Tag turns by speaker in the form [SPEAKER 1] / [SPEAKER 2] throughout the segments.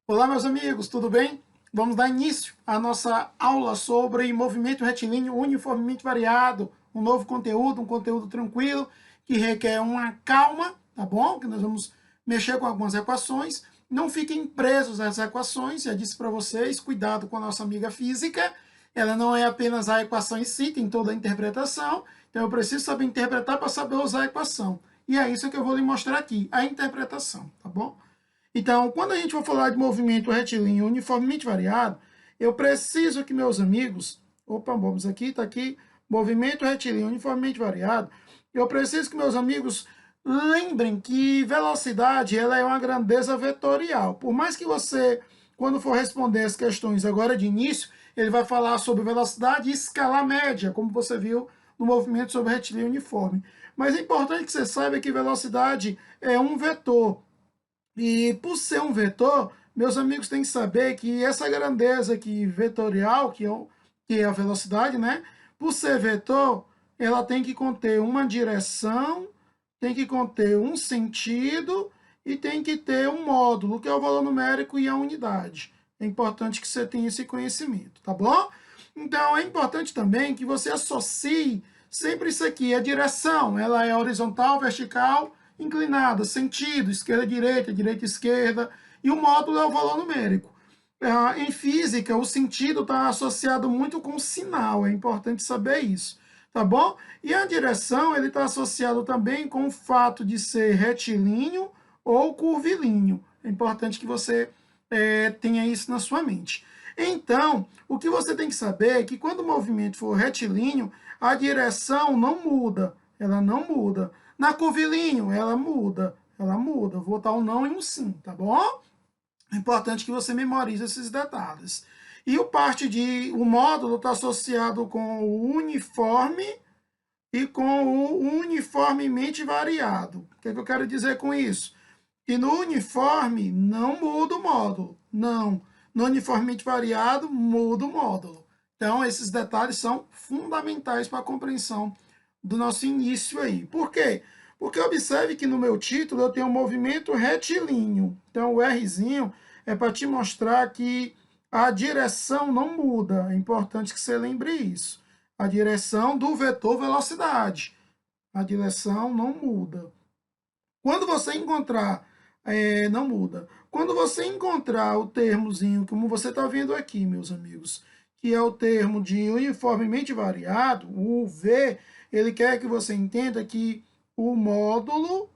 [SPEAKER 1] Olá, meus amigos, tudo bem? Vamos dar início à nossa aula sobre movimento retilíneo uniformemente variado, um novo conteúdo, um conteúdo tranquilo, que requer uma calma, tá bom? Que nós vamos mexer com algumas equações. Não fiquem presos às equações, já disse para vocês, cuidado com a nossa amiga física. Ela não é apenas a equação em si, tem toda a interpretação. Então eu preciso saber interpretar para saber usar a equação. E é isso que eu vou lhe mostrar aqui, a interpretação, tá bom? Então, quando a gente for falar de movimento retilíneo uniformemente variado, eu preciso que meus amigos, vamos aqui, está aqui, movimento retilíneo uniformemente variado, eu preciso que meus amigos lembrem que velocidade ela é uma grandeza vetorial. Por mais que você, quando for responder as questões agora de início, ele vai falar sobre velocidade e escalar média, como você viu no movimento sobre retilíneo uniforme. Mas é importante que você saiba que velocidade é um vetor. E por ser um vetor, meus amigos têm que saber que essa grandeza aqui vetorial, que é a velocidade, né? Por ser vetor, ela tem que conter uma direção, tem que conter um sentido e tem que ter um módulo, que é o valor numérico e a unidade. É importante que você tenha esse conhecimento, tá bom? Então, é importante também que você associe sempre isso aqui. A direção, ela é horizontal, vertical, inclinada, sentido, esquerda-direita, direita-esquerda, e o módulo é o valor numérico. Em física, o sentido está associado muito com o sinal, é importante saber isso, tá bom? E a direção, ele está associado também com o fato de ser retilíneo ou curvilíneo. É importante que você tenha isso na sua mente. Então, o que você tem que saber é que quando o movimento for retilíneo, a direção não muda, ela não muda. Na curvilíneo, ela muda. Vou botar um não e um sim, tá bom? É importante que você memorize esses detalhes. E o módulo está associado com o uniforme e com o uniformemente variado. O que eu quero dizer com isso? Que no uniforme não muda o módulo. Não. No uniformemente variado, muda o módulo. Então, esses detalhes são fundamentais para a compreensão do nosso início aí. Por quê? Porque observe que no meu título eu tenho um movimento retilíneo. Então, o Rzinho é para te mostrar que a direção não muda. É importante que você lembre isso. A direção do vetor velocidade. A direção não muda. Quando você encontrar, não muda. Quando você encontrar o termozinho, como você está vendo aqui, meus amigos, que é o termo de uniformemente variado, o V, ele quer que você entenda que o módulo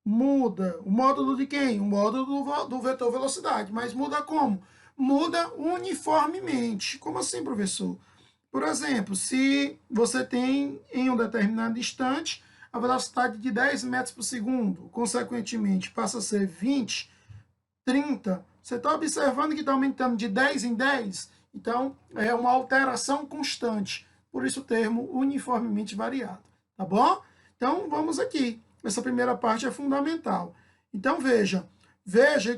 [SPEAKER 1] muda. O módulo de quem? O módulo do vetor velocidade. Mas muda como? Muda uniformemente. Como assim, professor? Por exemplo, se você tem em um determinado instante a velocidade de 10 metros por segundo, consequentemente passa a ser 20, 30, você está observando que está aumentando de 10 em 10? Então, é uma alteração constante. Por isso o termo uniformemente variado. Tá bom? Então, vamos aqui. Essa primeira parte é fundamental. Então, veja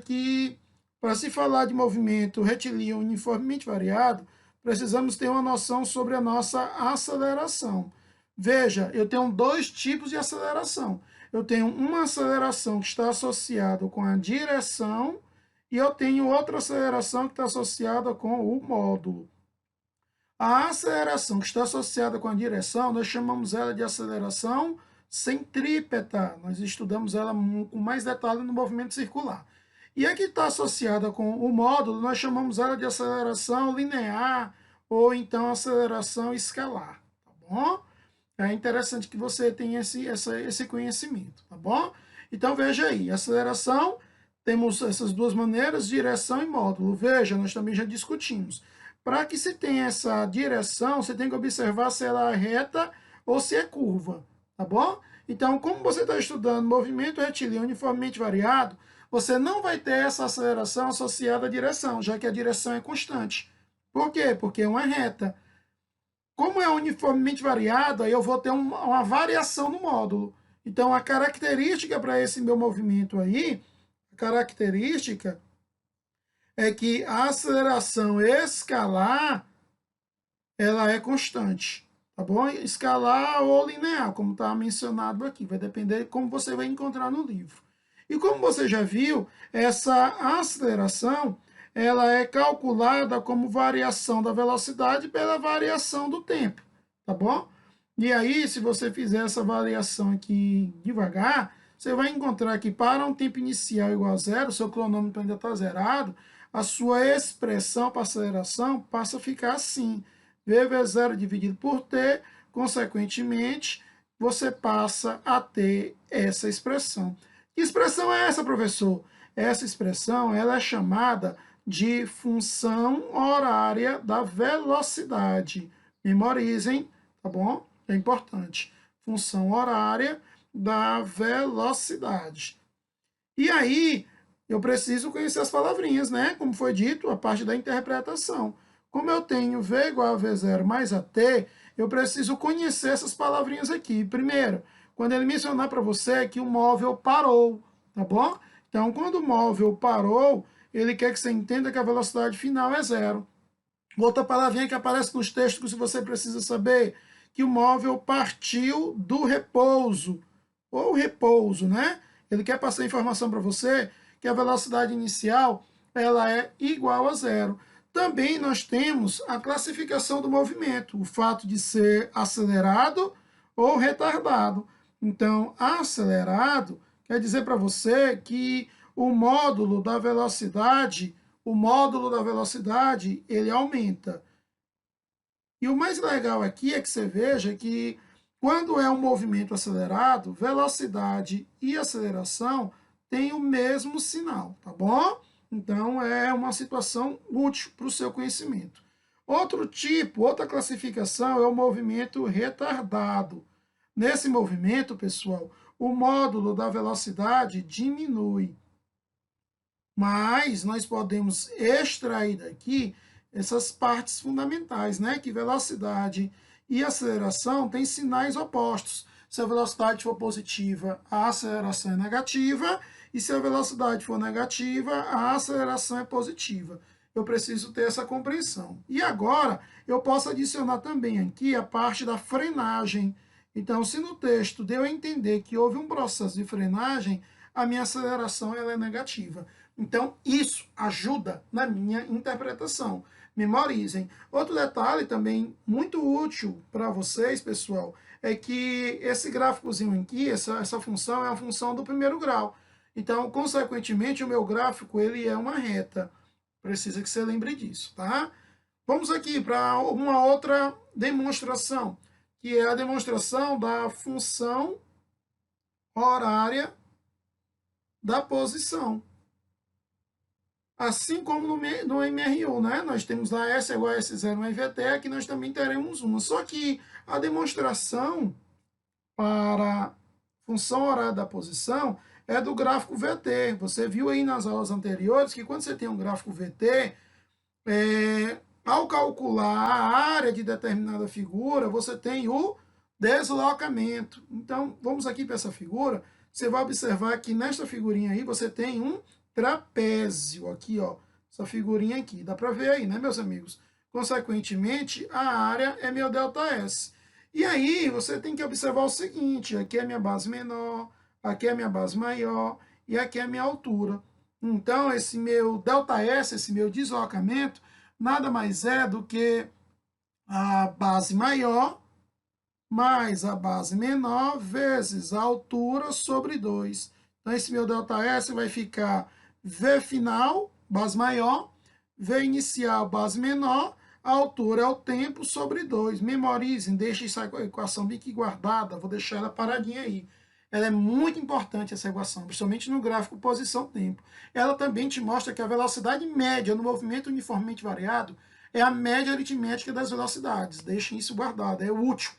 [SPEAKER 1] que para se falar de movimento retilíneo uniformemente variado, precisamos ter uma noção sobre a nossa aceleração. Veja, eu tenho dois tipos de aceleração. Eu tenho uma aceleração que está associada com a direção e eu tenho outra aceleração que está associada com o módulo. A aceleração que está associada com a direção, nós chamamos ela de aceleração centrípeta. Nós estudamos ela com mais detalhe no movimento circular. E a que está associada com o módulo, nós chamamos ela de aceleração linear ou então aceleração escalar. Tá bom? É interessante que você tenha esse conhecimento, tá bom? Então, veja aí, aceleração, temos essas duas maneiras, direção e módulo. Veja, nós também já discutimos. Para que se tenha essa direção, você tem que observar se ela é reta ou se é curva, tá bom? Então, como você está estudando movimento retilíneo uniformemente variado, você não vai ter essa aceleração associada à direção, já que a direção é constante. Por quê? Porque é uma reta. Como é uniformemente variado, aí eu vou ter uma variação no módulo. Então, a característica para esse meu movimento aí, a característica é que a aceleração escalar, ela é constante, tá bom? Escalar ou linear, como está mencionado aqui, vai depender de como você vai encontrar no livro. E como você já viu, essa aceleração, ela é calculada como variação da velocidade pela variação do tempo, tá bom? E aí, se você fizer essa variação aqui devagar, você vai encontrar que para um tempo inicial igual a zero, seu cronômetro ainda está zerado, a sua expressão para aceleração passa a ficar assim. V vezes zero dividido por t, consequentemente, você passa a ter essa expressão. Que expressão é essa, professor? Essa expressão ela é chamada de função horária da velocidade. Memorizem, tá bom? É importante. Função horária da velocidade. E aí, eu preciso conhecer as palavrinhas, né? Como foi dito, a parte da interpretação. Como eu tenho V igual a V0 mais AT, eu preciso conhecer essas palavrinhas aqui. Primeiro, quando ele mencionar para você que o móvel parou, tá bom? Então, quando o móvel parou, ele quer que você entenda que a velocidade final é zero. Outra palavrinha que aparece nos textos que você precisa saber, que o móvel partiu do repouso, ou repouso, né? Ele quer passar a informação para você que a velocidade inicial ela é igual a zero. Também nós temos a classificação do movimento, o fato de ser acelerado ou retardado. Então, acelerado quer dizer para você que o módulo da velocidade, ele aumenta. E o mais legal aqui é que você veja que quando é um movimento acelerado, velocidade e aceleração têm o mesmo sinal, tá bom? Então é uma situação útil para o seu conhecimento. Outro tipo, outra classificação é o movimento retardado. Nesse movimento, pessoal, o módulo da velocidade diminui. Mas nós podemos extrair daqui essas partes fundamentais, né? Que velocidade e aceleração têm sinais opostos. Se a velocidade for positiva, a aceleração é negativa, e se a velocidade for negativa, a aceleração é positiva. Eu preciso ter essa compreensão. E agora, eu posso adicionar também aqui a parte da frenagem. Então, se no texto deu a entender que houve um processo de frenagem, a minha aceleração ela é negativa. Então, isso ajuda na minha interpretação. Memorizem. Outro detalhe também muito útil para vocês, pessoal, é que esse gráficozinho aqui, essa função é a função do primeiro grau. Então, consequentemente, o meu gráfico ele é uma reta. Precisa que você lembre disso, tá? Vamos aqui para uma outra demonstração, que é a demonstração da função horária da posição. Assim como no MRU, né? Nós temos lá S igual a S0 no IVT, aqui nós também teremos uma. Só que a demonstração para função horária da posição é do gráfico VT. Você viu aí nas aulas anteriores que quando você tem um gráfico VT, ao calcular a área de determinada figura, você tem o deslocamento. Então, vamos aqui para essa figura. Você vai observar que nesta figurinha aí você tem um trapézio aqui, ó. Essa figurinha aqui. Dá para ver aí, né, meus amigos? Consequentemente, a área é meu ΔS. E aí, você tem que observar o seguinte. Aqui é minha base menor, aqui é minha base maior e aqui é a minha altura. Então, esse meu ΔS, esse meu deslocamento, nada mais é do que a base maior mais a base menor vezes a altura sobre 2. Então, esse meu ΔS vai ficar V final, base maior, V inicial, base menor, a altura é o tempo sobre 2. Memorizem, deixem essa equação bem aqui guardada, vou deixar ela paradinha aí. Ela é muito importante, essa equação, principalmente no gráfico posição-tempo. Ela também te mostra que a velocidade média no movimento uniformemente variado é a média aritmética das velocidades. Deixem isso guardado, é útil.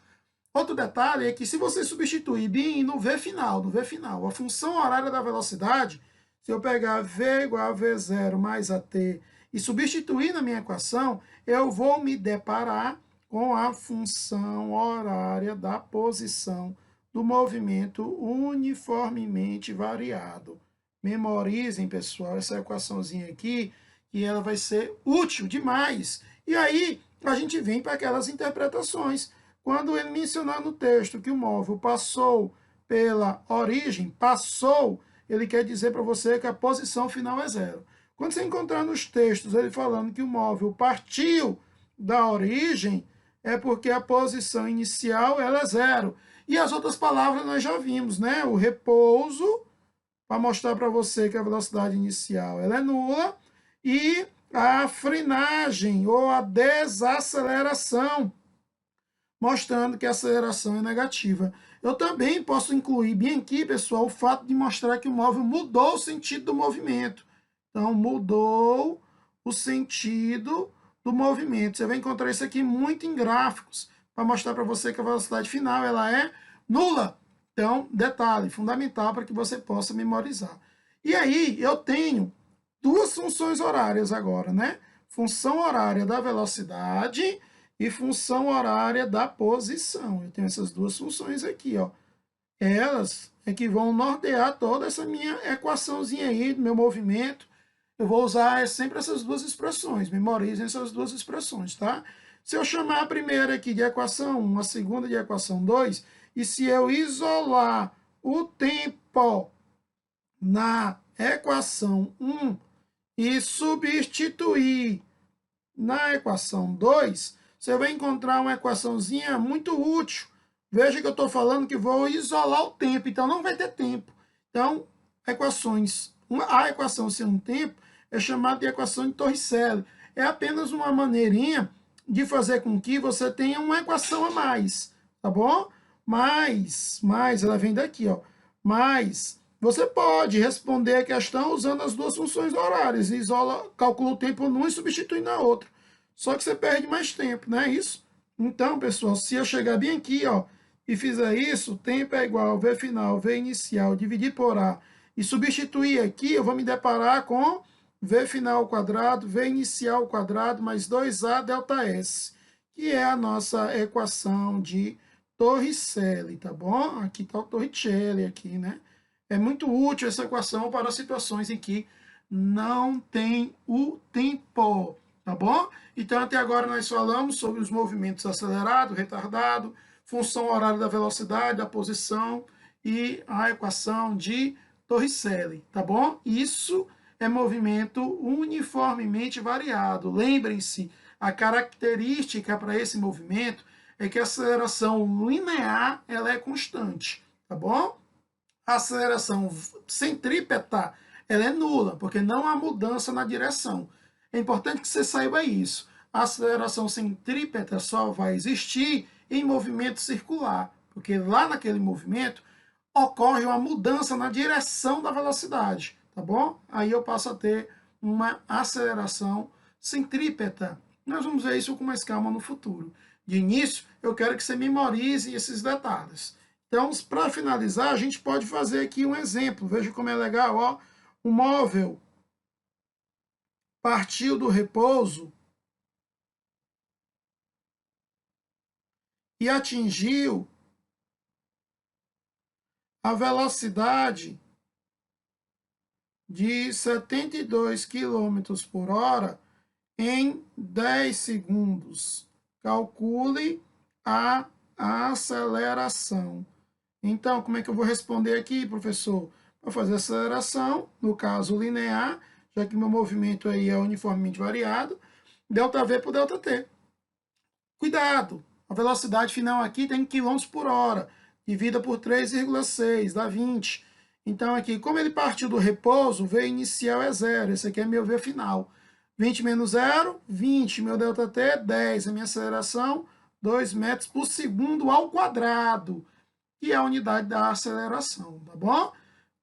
[SPEAKER 1] Outro detalhe é que se você substituir bem no V final, a função horária da velocidade, se eu pegar V igual a V0 mais AT e substituir na minha equação, eu vou me deparar com a função horária da posição do movimento uniformemente variado. Memorizem, pessoal, essa equaçãozinha aqui, e ela vai ser útil demais. E aí, a gente vem para aquelas interpretações. Quando ele mencionar no texto que o móvel passou pela origem, passou, ele quer dizer para você que a posição final é zero. Quando você encontrar nos textos ele falando que o móvel partiu da origem, é porque a posição inicial ela é zero. E as outras palavras nós já vimos, né? O repouso, para mostrar para você que a velocidade inicial ela é nula, e a frenagem ou a desaceleração, mostrando que a aceleração é negativa. Eu também posso incluir bem aqui, pessoal, o fato de mostrar que o móvel mudou o sentido do movimento. Então, mudou o sentido do movimento. Você vai encontrar isso aqui muito em gráficos, para mostrar para você que a velocidade final ela é nula. Então, detalhe fundamental para que você possa memorizar. E aí, eu tenho duas funções horárias agora, né? Função horária da velocidade e função horária da posição. Eu tenho essas duas funções aqui, ó. Elas é que vão nortear toda essa minha equaçãozinha aí do meu movimento. Eu vou usar sempre essas duas expressões. Memorizem essas duas expressões, tá? Se eu chamar a primeira aqui de equação 1, a segunda de equação 2, e se eu isolar o tempo na equação 1 e substituir na equação 2, você vai encontrar uma equaçãozinha muito útil. Veja que eu estou falando que vou isolar o tempo, então não vai ter tempo. Então, a equação sem um tempo é chamada de equação de Torricelli. É apenas uma maneirinha de fazer com que você tenha uma equação a mais, tá bom? Mas ela vem daqui, ó. Mas você pode responder a questão usando as duas funções horárias. Calcula o tempo num e substitui na outra. Só que você perde mais tempo, não é isso? Então, pessoal, se eu chegar bem aqui, ó, e fizer isso, tempo é igual a V final, V inicial, dividir por A, e substituir aqui, eu vou me deparar com V final ao quadrado, V inicial ao quadrado, mais 2A delta S, que é a nossa equação de Torricelli, tá bom? Aqui está o Torricelli, aqui, né? É muito útil essa equação para situações em que não tem o tempo, tá bom? Então, até agora nós falamos sobre os movimentos acelerado, retardado, função horária da velocidade, da posição e a equação de Torricelli, tá bom? Isso é movimento uniformemente variado. Lembrem-se, a característica para esse movimento é que a aceleração linear ela é constante, tá bom? A aceleração centrípeta ela é nula, porque não há mudança na direção. É importante que você saiba isso. A aceleração centrípeta só vai existir em movimento circular, porque lá naquele movimento ocorre uma mudança na direção da velocidade, tá bom? Aí eu passo a ter uma aceleração centrípeta. Nós vamos ver isso com mais calma no futuro. De início, eu quero que você memorize esses detalhes. Então, para finalizar, a gente pode fazer aqui um exemplo. Veja como é legal, ó. O móvel partiu do repouso e atingiu a velocidade de 72 km por hora em 10 segundos. Calcule a aceleração. Então, como é que eu vou responder aqui, professor? Para fazer a aceleração, no caso linear, já que meu movimento aí é uniformemente variado, ΔV por ΔT. Cuidado! A velocidade final aqui tem km por hora, dividida por 3,6, dá 20. Então, aqui, como ele partiu do repouso, o V inicial é zero. Esse aqui é meu V final. 20 menos 0, 20. Meu ΔT é 10. A minha aceleração, 2 metros por segundo ao quadrado, que é a unidade da aceleração, tá bom?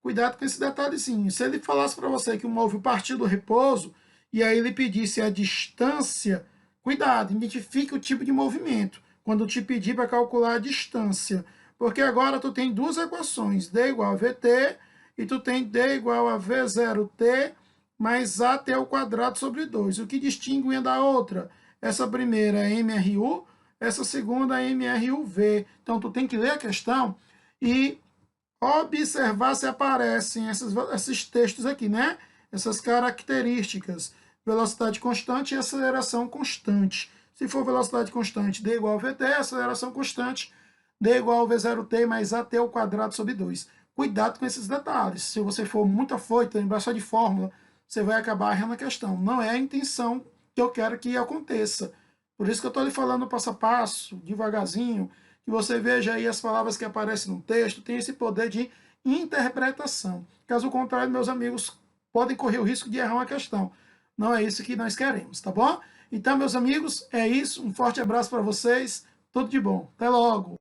[SPEAKER 1] Cuidado com esse detalhezinho. Se ele falasse para você que o móvel partiu do repouso, e aí ele pedisse a distância, cuidado, identifique o tipo de movimento, quando eu te pedir para calcular a distância. Porque agora tu tem duas equações, D igual a VT, e tu tem D igual a V0T mais AT ao quadrado sobre 2. O que distingue uma da outra? Essa primeira é MRU, essa segunda é MRUV. Então, tu tem que ler a questão e observar se aparecem esses textos aqui, né? Essas características. Velocidade constante e aceleração constante. Se for velocidade constante, d igual a vt, aceleração constante, d igual a v0t mais at ao quadrado sobre 2. Cuidado com esses detalhes. Se você for muito afoito, lembrar só de fórmula, você vai acabar errando a questão. Não é a intenção que eu quero que aconteça. Por isso que eu estou lhe falando passo a passo, devagarzinho, que você veja aí as palavras que aparecem no texto, tem esse poder de interpretação. Caso contrário, meus amigos podem correr o risco de errar uma questão. Não é isso que nós queremos, tá bom? Então, meus amigos, é isso. Um forte abraço para vocês. Tudo de bom. Até logo.